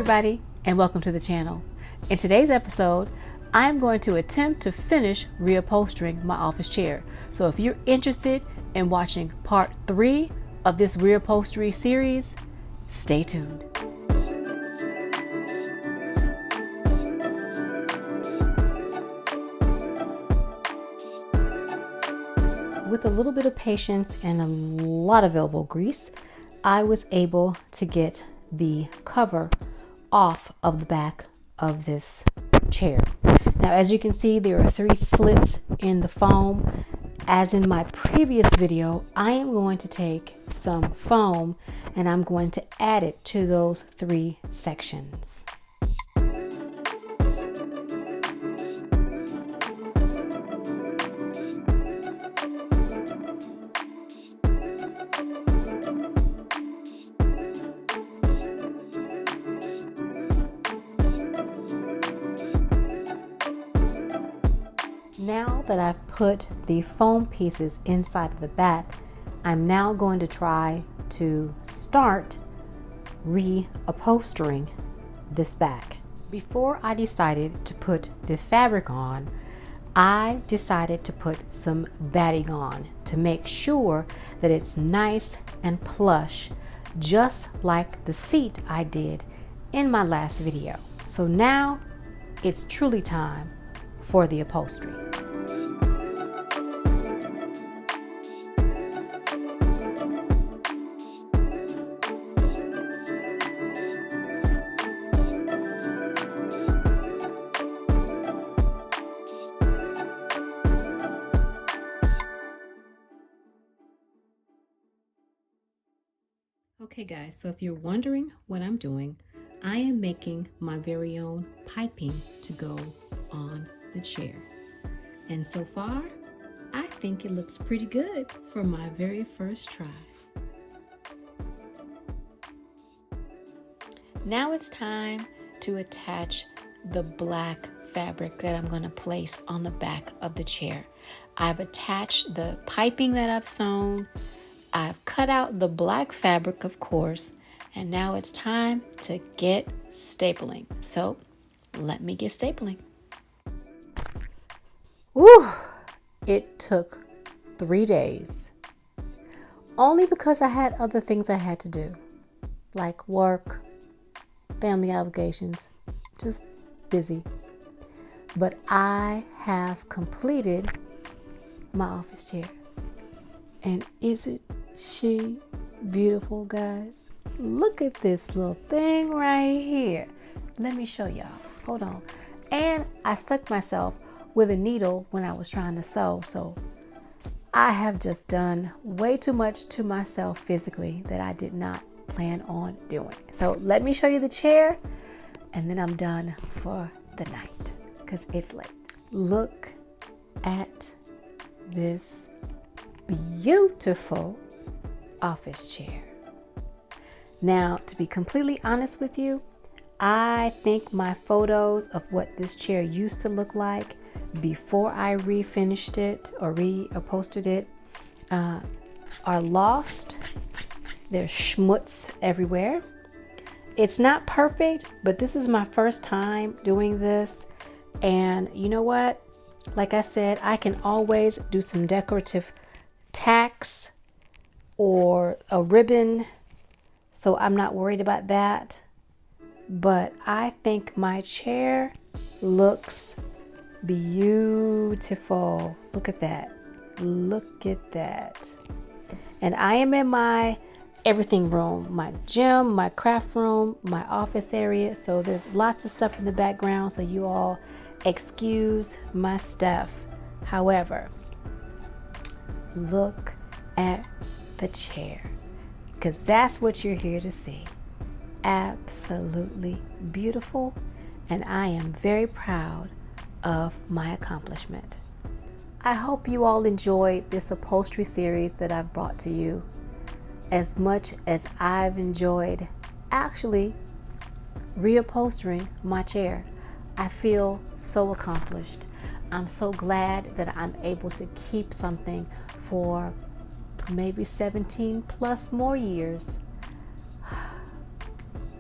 everybody, and welcome to the channel. In today's episode, I'm going to attempt to finish reupholstering my office chair. So if you're interested in watching part 3 of this reupholstery series, stay tuned. With a little bit of patience and a lot of elbow grease, I was able to get the cover off of the back of this chair. Now, as you can see, there are 3 slits in the foam. As in my previous video, I am going to take some foam and I'm going to add it to those 3 sections. Now that I've put the foam pieces inside of the back, I'm now going to try to start reupholstering this back. Before I decided to put the fabric on, I decided to put some batting on to make sure that it's nice and plush, just like the seat I did in my last video. So now it's truly time for the upholstery. Okay guys, so if you're wondering what I'm doing, I am making my very own piping to go on the chair. And so far, I think it looks pretty good for my very first try. Now it's time to attach the black fabric that I'm going to place on the back of the chair. I've attached the piping that I've sewn. I've cut out the black fabric, of course, and now it's time to get stapling. So let me get stapling. Woo! It took 3 days. Only because I had other things I had to do, like work, family obligations, just busy. But I have completed my office chair. And isn't she beautiful, guys? Look at this little thing right here. Let me show y'all. Hold on. And I stuck myself with a needle when I was trying to sew. So I have just done way too much to myself physically that I did not plan on doing. So let me show you the chair and then I'm done for the night because it's late. Look at this beautiful office chair. Now, to be completely honest with you, I think my photos of what this chair used to look like before I refinished it or reupholstered it are lost. There's schmutz everywhere. It's not perfect, but this is my first time doing this. And you know what? Like I said, I can always do some decorative tacks or a ribbon, so I'm not worried about that. But I think my chair looks beautiful. Look at that. Look at that. And I am in my everything room, my gym, my craft room, my office area. So there's lots of stuff in the background, so you all excuse my stuff. However, look at the chair, because that's what you're here to see. Absolutely beautiful, and I am very proud of my accomplishment. I hope you all enjoyed this upholstery series that I've brought to you as much as I've enjoyed actually reupholstering my chair. I feel so accomplished. I'm so glad that I'm able to keep something for maybe 17 plus more years.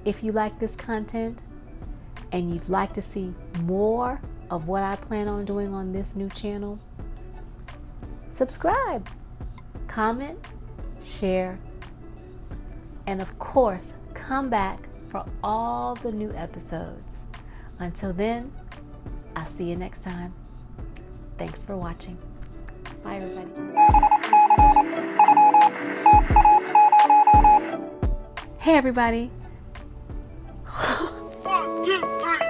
If you like this content and you'd like to see more of what I plan on doing on this new channel, subscribe, comment, share, and of course, come back for all the new episodes. Until then, I'll see you next time. Thanks for watching. Bye, everybody. Hey, everybody. 1, 2, 3.